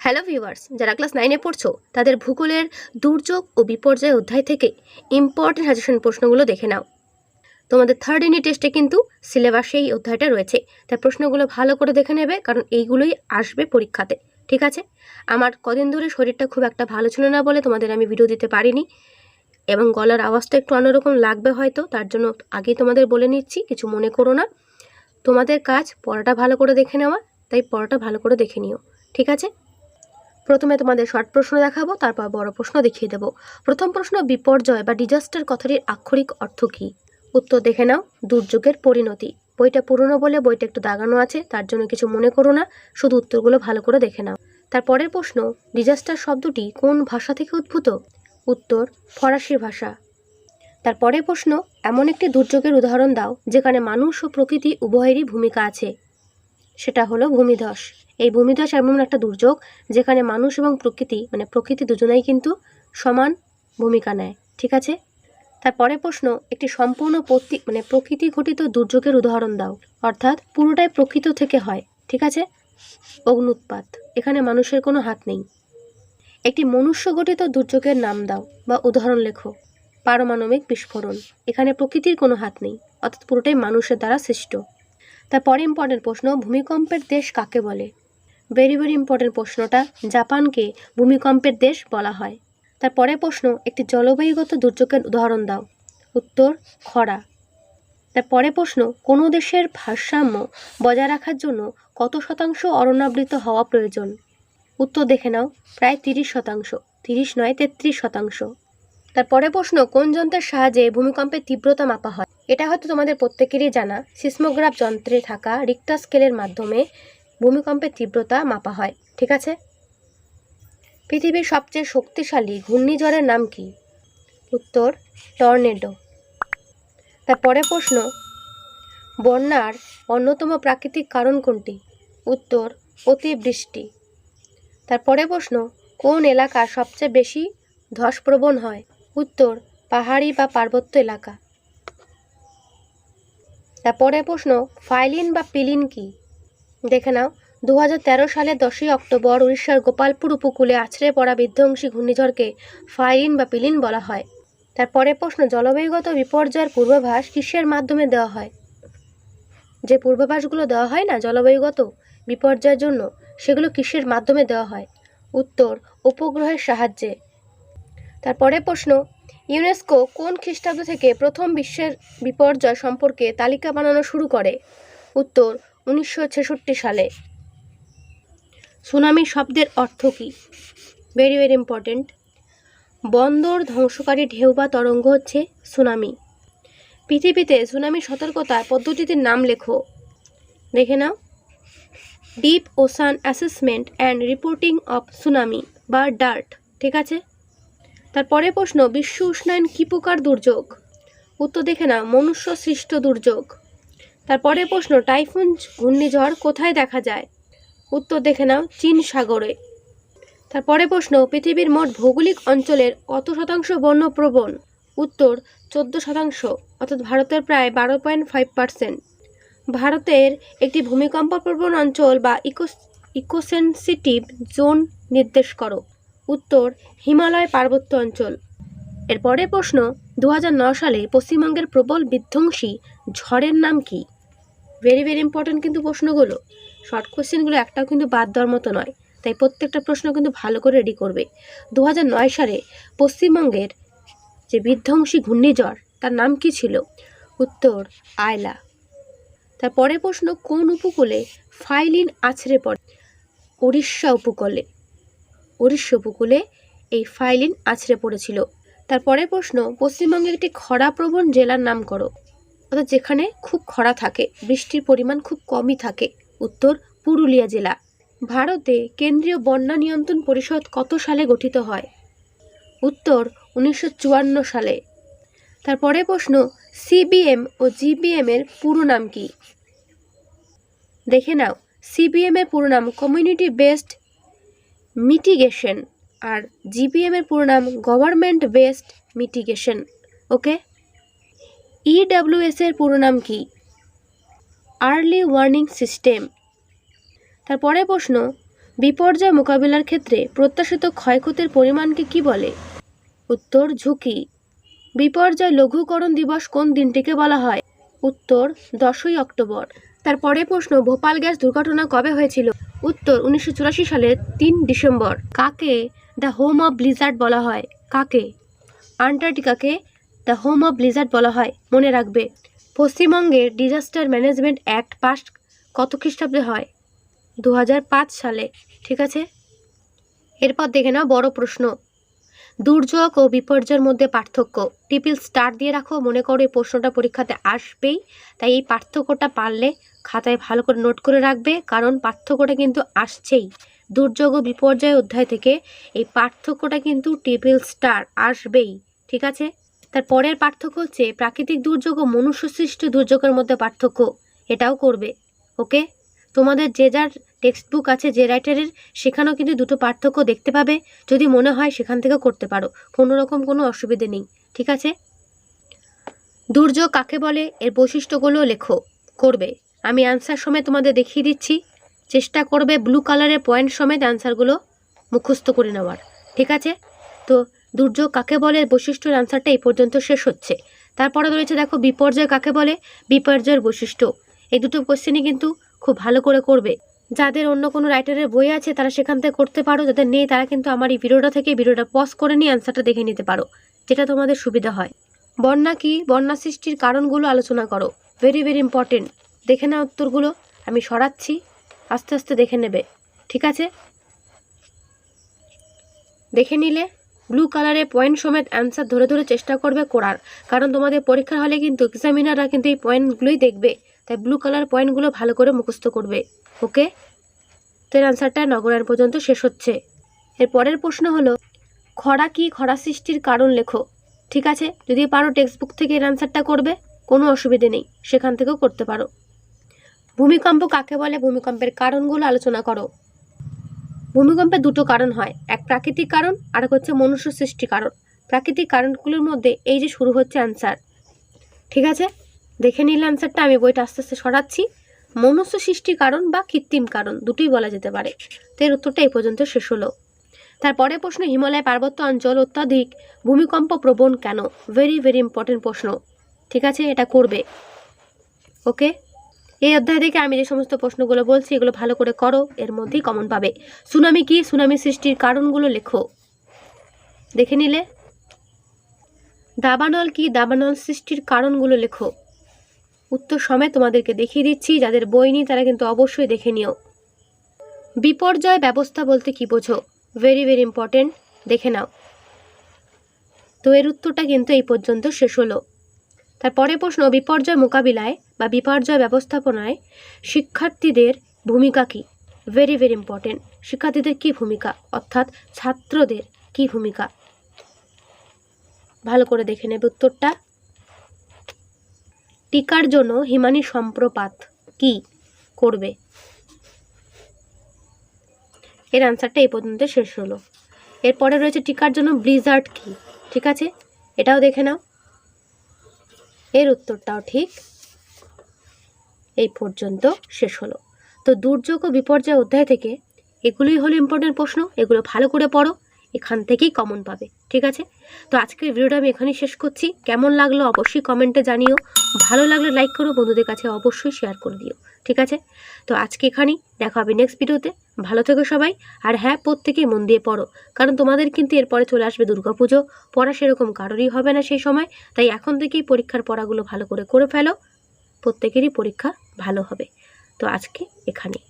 Hello viewers, যারা class 9-এ পড়ছো তাদের ভূগোলের দুর্যোগ ও বিপর্যয় অধ্যায় থেকে ইম্পর্টেন্ট সাজেশন প্রশ্নগুলো দেখে নাও। তোমাদের থার্ড ইউনিট টেস্টে কিন্তু সিলেবাসে এই অধ্যায়টা রয়েছে, তাই প্রশ্নগুলো ভালো করে দেখে নেবে, কারণ এইগুলোই আসবে পরীক্ষাতে। ঠিক আছে? আমার কদিন ধরে শরীরটা খুব একটা ভালো ছিল না বলে তোমাদের আমি ভিডিও দিতে পারিনি, এবং গলার আওয়াজটা একটু অন্যরকম লাগবে হয়তো, তার জন্য আগেই তোমাদের বলে নিচ্ছি, কিছু মনে করো না। তোমাদের কাজ পড়াটা ভালো করে দেখে নেওয়া, তাই পড়াটা ভালো করে দেখে নিও। ঠিক আছে? প্রথমে তোমাদের শর্ট প্রশ্ন দেখাবো, তারপর বড় প্রশ্ন দেখিয়ে দেবো। প্রথম প্রশ্ন, বিপর্যয় বা ডিজাস্টার কথাটির আক্ষরিক অর্থ কী? উত্তর দেখে নাও, দুর্যোগের পরিণতি। বইটা পুরনো বলে বইটা একটু দাগানো আছে, তার জন্য কিছু মনে করো না, শুধু উত্তরগুলো ভালো করে দেখে নাও। তারপরের প্রশ্ন, ডিজাস্টার শব্দটি কোন ভাষা থেকে উদ্ভূত? উত্তর ফরাসি ভাষা। তারপরের প্রশ্ন, এমন একটি দুর্যোগের উদাহরণ দাও যেখানে মানুষ ও প্রকৃতি উভয়েরই ভূমিকা আছে। সেটা হলো ভূমিধস। এই ভূমিধস এমন একটা দুর্যোগ যেখানে মানুষ এবং প্রকৃতি দুজনেই কিন্তু সমান ভূমিকা নেয়। ঠিক আছে? তারপরে প্রশ্ন, একটি সম্পূর্ণ প্রকৃতি ঘটিত দুর্যোগের উদাহরণ দাও, অর্থাৎ পুরোটাই প্রকৃতি থেকে হয়। ঠিক আছে? অগ্নুৎপাত, এখানে মানুষের কোনো হাত নেই। একটি মনুষ্য গঠিত দুর্যোগের নাম দাও বা উদাহরণ লেখো। পারমাণবিক বিস্ফোরণ, এখানে প্রকৃতির কোনো হাত নেই, অর্থাৎ পুরোটাই মানুষের দ্বারা সৃষ্ট। তারপরে ইম্পর্টেন্ট প্রশ্ন, ভূমিকম্পের দেশ কাকে বলে? ভেরি ইম্পর্টেন্ট প্রশ্নটা, জাপানকে ভূমিকম্পের দেশ বলা হয়। তারপরে প্রশ্ন, একটি জলবায়ুগত দুর্যোগের উদাহরণ দাও। উত্তর খরা। তারপরে প্রশ্ন, কোনো দেশের ভারসাম্য বজায় রাখার জন্য কত শতাংশ অরণ্যাবৃত হওয়া প্রয়োজন? উত্তর দেখে নাও, প্রায় 30%, 30 নয় 33%। তারপরে প্রশ্ন, কোন যন্ত্রের সাহায্যে ভূমিকম্পের তীব্রতা মাপা হয়? এটা হয়তো তোমাদের প্রত্যেকেরই জানা, সিসমোগ্রাফ যন্ত্রে থাকা রিক্টার স্কেলের মাধ্যমে ভূমিকম্পের তীব্রতা মাপা হয়। ঠিক আছে? পৃথিবীর সবচেয়ে শক্তিশালী ঘূর্ণিঝড়ের নাম কি? উত্তর টর্নেডো। তারপরে প্রশ্ন, বন্যার অন্যতম প্রাকৃতিক কারণ কোনটি? উত্তর অতিবৃষ্টি। তারপরে প্রশ্ন, কোন এলাকা সবচেয়ে বেশি ধসপ্রবণ হয়? উত্তর পাহাড়ি বা পার্বত্য এলাকা। তারপরে প্রশ্ন, ফাইলিন বা পিলিন কি? দেখে নাও, 2013 সালের 10ই অক্টোবর উড়িষ্যার গোপালপুর উপকূলে আছড়ে পড়া বিধ্বংসী ঘূর্ণিঝড়কে ফাইলিন বা পিলিন বলা হয়। তারপরে প্রশ্ন, জলবায়ুগত বিপর্যয়ের পূর্বাভাস কিসের মাধ্যমে দেওয়া হয়? যে পূর্বাভাসগুলো দেওয়া হয় না জলবায়ুগত বিপর্যয়ের জন্য, সেগুলো কিসের মাধ্যমে দেওয়া হয়? উত্তর উপগ্রহের সাহায্যে। তারপরে প্রশ্ন, ইউনেস্কো কোন খ্রিস্টাব্দ থেকে প্রথম বিশ্বের বিপর্যয় সম্পর্কে তালিকা বানানো শুরু করে? উত্তর 1966 সালে। সুনামি শব্দের অর্থ কী? Very important. বন্দর ধ্বংসকারী ঢেউ বা তরঙ্গ হচ্ছে সুনামি। পৃথিবীতে সুনামি সতর্কতা পদ্ধতিটির নাম লেখো। দেখে নাও, deep ocean assessment and reporting of tsunami বা ডার্ট। ঠিক আছে? তারপরে প্রশ্ন, বিশ্ব উষ্ণায়ন কী প্রকার দুর্যোগ? উত্তর দেখে নাও, মনুষ্য সৃষ্ট দুর্যোগ। তারপরে প্রশ্ন, টাইফুন ঘূর্ণিঝড় কোথায় দেখা যায়? উত্তর দেখে নাও, চীন সাগরে। তারপরে প্রশ্ন, পৃথিবীর মোট ভৌগোলিক অঞ্চলের কত শতাংশ বন্যপ্রবণ? উত্তর 14%, অর্থাৎ ভারতের প্রায় 12.5%। ভারতের একটি ভূমিকম্পপ্রবণ অঞ্চল বা ইকোসেনসিটিভ জোন নির্দেশ করো। উত্তর হিমালয় পার্বত্য অঞ্চল। এরপরে প্রশ্ন, 2009 সালে পশ্চিমবঙ্গের প্রবল বিধ্বংসী ঝড়ের নাম কি? ভেরি ইম্পর্টেন্ট কিন্তু প্রশ্নগুলো, শর্ট কোশ্চেনগুলো একটাও কিন্তু বাদ দেওয়ার মতো নয়, তাই প্রত্যেকটা প্রশ্ন কিন্তু ভালো করে রেডি করবে। 2009 সালে পশ্চিমবঙ্গের যে বিধ্বংসী ঘূর্ণিঝড়, তার নাম কি ছিল? উত্তর আয়লা। তারপরে প্রশ্ন, কোন উপকূলে ফাইলিন আছড়ে পড়ে? উড়িষ্যা উপকূলে এই ফাইলিন আছড়ে পড়েছিল। তারপরে প্রশ্ন, পশ্চিমবঙ্গের একটি খরাপ্রবণ জেলার নাম করো, অর্থাৎ যেখানে খুব খরা থাকে, বৃষ্টির পরিমাণ খুব কমই থাকে। উত্তর পুরুলিয়া জেলা। ভারতে কেন্দ্রীয় বন্যা নিয়ন্ত্রণ পরিষদ কত সালে গঠিত হয়? উত্তর 1954 সালে। তারপরে প্রশ্ন, সিবিএম ও জিবিএম এর পুরো নাম কি? দেখে নাও, সিবিএম এর পুরো নাম কমিউনিটি বেসড মিটিগেশন, আর জিবিএম এর পুরো নাম গভর্নমেন্ট বেসড মিটিগেশন। ওকে। ইডব্লিউএস এর পুরো নাম কি? Early warning system. তারপরে প্রশ্ন, বিপর্যয় মোকাবিলার ক্ষেত্রে প্রত্যাশিত ক্ষয়ক্ষতির পরিমাণকে কি বলে? উত্তর ঝুঁকি। বিপর্যয় লঘুকরণ দিবস কোন দিনটিকে বলা হয়? উত্তর 10ই অক্টোবর। তারপরে প্রশ্ন, ভোপাল গ্যাস দুর্ঘটনা কবে হয়েছিল? উত্তর 1984 সালের 3 ডিসেম্বর। কাকে দ্য হোম অফ ব্লিজার্ড বলা হয়? কাকে? আন্টার্কটিকাকে দ্য হোম অফ ব্লিজার্ড বলা হয়, মনে রাখবে। পশ্চিমবঙ্গের ডিজাস্টার ম্যানেজমেন্ট অ্যাক্ট পাস কত খ্রিস্টাব্দে হয়? 2005 সালে। ঠিক আছে, এরপর দেখে নাও বড় প্রশ্ন, দুর্যোগ ও বিপর্যয়ের মধ্যে পার্থক্য। ট্রিপল স্টার দিয়ে রাখো, মনে করো এই প্রশ্নটা পরীক্ষাতে আসবেই, তাই এই পার্থক্যটা পারলে খাতায় ভালো করে নোট করে রাখবে, কারণ পার্থক্যটা কিন্তু আসছেই। দুর্যোগ ও বিপর্যয় অধ্যায় থেকে এই পার্থক্যটা কিন্তু ট্রিপল স্টার আসবেই। ঠিক আছে, তার পরের পার্থক্য হচ্ছে প্রাকৃতিক দুর্যোগ ও মনুষ্য সৃষ্ট দুর্যোগের মধ্যে পার্থক্য, এটাও করবে। ওকে, তোমাদের যে যার টেক্সট বুক আছে যে রাইটারের, সেখানেও কিন্তু দুটো পার্থক্য দেখতে পাবে, যদি মনে হয় সেখান থেকে করতে পারো, কোনো রকম কোনো অসুবিধে নেই। ঠিক আছে, দুর্যোগ কাকে বলে এর বৈশিষ্ট্যগুলো লেখো, করবে। আমি অ্যান্সার সমেত তোমাদের দেখিয়ে দিচ্ছি, চেষ্টা করবে ব্লু কালারের পয়েন্ট সমেত অ্যান্সারগুলো মুখস্থ করে নেওয়ার। ঠিক আছে, তো দুর্যোগ কাকে বলে এর বৈশিষ্ট্যের অ্যান্সারটা এই পর্যন্ত শেষ হচ্ছে। তারপরে রয়েছে দেখো বিপর্যয় কাকে বলে, বিপর্যয়ের বৈশিষ্ট্য। এই দুটো কোশ্চেনই কিন্তু খুব ভালো করে করবে। যাদের অন্য কোনো রাইটারের বই আছে তারা সেখান থেকে করতে পারো, যাদের নেই তারা কিন্তু আমার এই ভিডিওটা পজ করে নিয়ে অ্যান্সারটা দেখে নিতে পারো, যেটা তোমাদের সুবিধা হয়। বন্যা কি? বন্যা সৃষ্টির কারণগুলো আলোচনা করো, ভেরি ভেরি ইম্পর্টেন্ট। দেখে নাও উত্তরগুলো, আমি সরাচ্ছি, আস্তে আস্তে দেখে নেবে। ঠিক আছে, দেখে নিলে ব্লু কালারের পয়েন্ট সমেত অ্যান্সার ধরে ধরে চেষ্টা করবে করার, কারণ তোমাদের পরীক্ষার হলে কিন্তু এক্সামিনাররা কিন্তু এই পয়েন্টগুলোই দেখবে, তাই ব্লু কালার পয়েন্টগুলো ভালো করে মুখস্থ করবে। ওকে, তো এর অ্যান্সারটা নগরায়ণ পর্যন্ত শেষ হচ্ছে। এর পরের প্রশ্ন হলো, খরা কি? খরা সৃষ্টির কারণ লেখো। ঠিক আছে, যদি পারো টেক্সট বুক থেকে এর অ্যান্সারটা করবে, কোনো অসুবিধে নেই, সেখান থেকেও করতে পারো। ভূমিকম্প কাকে বলে? ভূমিকম্পের কারণগুলো আলোচনা করো। ভূমিকম্পের দুটো কারণ হয়, এক প্রাকৃতিক কারণ আর এক হচ্ছে মনুষ্য সৃষ্টি কারণ। প্রাকৃতিক কারণগুলোর মধ্যে এই যে শুরু হচ্ছে অ্যান্সার। ঠিক আছে, দেখে নিলে অ্যান্সারটা, আমি বইটা আস্তে আস্তে সরাচ্ছি। মনুষ্য সৃষ্টি কারণ বা কৃত্রিম কারণ দুটোই বলা যেতে পারে। তো এর উত্তরটা এই পর্যন্ত শেষ হলো। তারপরে প্রশ্ন, হিমালয় পার্বত্য অঞ্চল অত্যাধিক ভূমিকম্প প্রবণ কেন? ভেরি ভেরি ইম্পর্টেন্ট প্রশ্ন। ঠিক আছে, এটা করবে। ওকে, এই অধ্যায় থেকে আমি যে সমস্ত প্রশ্নগুলো বলছি এগুলো ভালো করে করো, এর মধ্যেই কমন পাবে। সুনামি কি? সুনামি সৃষ্টির কারণগুলো লেখো। দেখে নিলে। দাবানল কি? দাবানল সৃষ্টির কারণগুলো লেখো। উত্তর সমেত তোমাদেরকে দেখিয়ে দিচ্ছি, যাদের বই নেই তারা কিন্তু অবশ্যই দেখে নিও। বিপর্যয় ব্যবস্থা বলতে কি বোঝো? ভেরি ভেরি ইম্পর্টেন্ট, দেখে নাও। তো এর উত্তরটা কিন্তু এই পর্যন্ত শেষ হলো। তারপরে প্রশ্ন, বিপর্যয় মোকাবিলায় বা বিপর্যয় ব্যবস্থাপনায় শিক্ষার্থীদের ভূমিকা কি? ভেরি ভেরি ইম্পর্টেন্ট, শিক্ষার্থীদের কি ভূমিকা, অর্থাৎ ছাত্রদের কি ভূমিকা, ভালো করে দেখে নেবে উত্তরটা। টিকার জন্য হিমানি সম্প্রপাত কি? করবে। এর অ্যান্সারটা এই পর্যন্ত শেষ হলো। এরপরে রয়েছে টিকার জন্য ব্লিজার্ড কি? ঠিক আছে, এটাও দেখে নাও, এর উত্তরটাও ঠিক এই পর্যন্ত শেষ হলো। তো দুর্যোগ ও বিপর্যয় অধ্যায় থেকে এগুলোই হলো ইম্পর্টেন্ট প্রশ্ন, এগুলো ভালো করে পড়ো, এখান থেকেই কমন পাবে। ঠিক আছে, তো আজকের ভিডিওটা আমি এখানেই শেষ করছি। কেমন লাগলো অবশ্যই কমেন্টে জানিও, ভালো লাগলে লাইক করো, বন্ধুদের কাছে অবশ্যই শেয়ার করে দিও। ঠিক আছে, তো আজকে এখানেই, দেখা হবে নেক্সট ভিডিওতে। ভালো থেকো সবাই, আর হ্যাঁ, প্রত্যেকেই মন দিয়ে পড়ো, কারণ তোমাদের কিন্তু এরপরে চলে আসবে দুর্গাপুজো, পড়া সেরকম কারোরই হবে না সেই সময়, তাই এখন থেকেই পরীক্ষার পড়াগুলো ভালো করে ফেলো, প্রত্যেকেরই পরীক্ষা ভালো হবে। তো আজকে এখানেই।